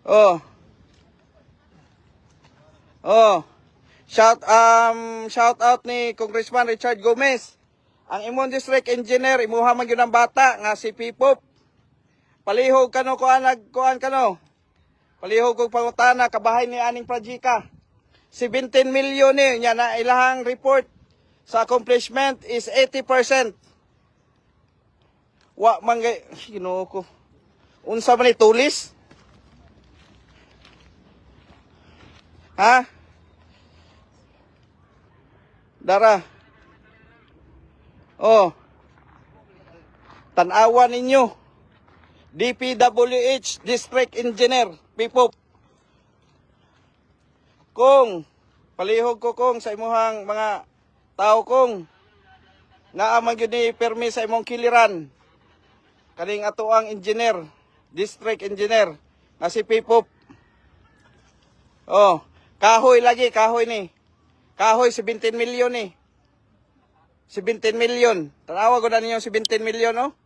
Oh. Oh. Shout out ni Congressman Richard Gomez. Ang imong district engineer imuha man gyud ang bata nga si Pipop. Palihog kano kuan kano. Palihog og pangutana kabahay ni aning Prajika. 17 million ni nya na ilahang report sa accomplishment is 80%. Wa man Ginoo ko. Unsa man ni tulis? Ha? Dara. Oh. Tanawa ninyo. DPWH District Engineer Pipop. Kung palihog ko kung sa imuhang mga tao kung naa man gyud ni permi sa imong kiliran. Kaning atoang engineer, district engineer nga si Pipop. Oh, kahoy lagi, kahoy ni. Kahoy 17 million ni. 17 million. Tanawa ko na ninyo 17 million, no?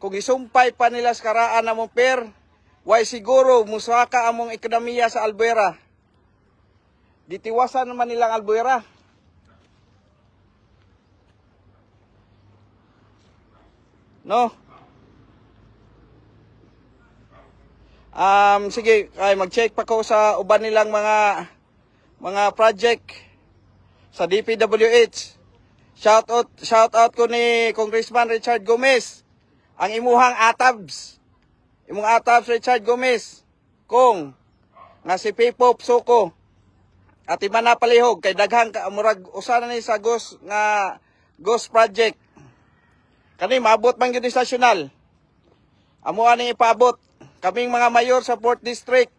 Kung isumpay pa nila sa karaan na mong per, why siguro musaka among ekonomiya sa Albuera. Ditiwasan naman nilang Albuera. No? Sige, ay mag-check pa ko sa uban nilang mga project sa DPWH. Shout out ko ni Congressman Richard Gomez. Ang imuhang atabs. Imong atabs Richard Gomez. Kung nga si Pipop Soko. At iba na palihog kay daghang murag usa na ni sa Ghost project. Kani maabot man gyud ni nasyonal. Amo ani ipaabot kaming mga mayor sa 4th district.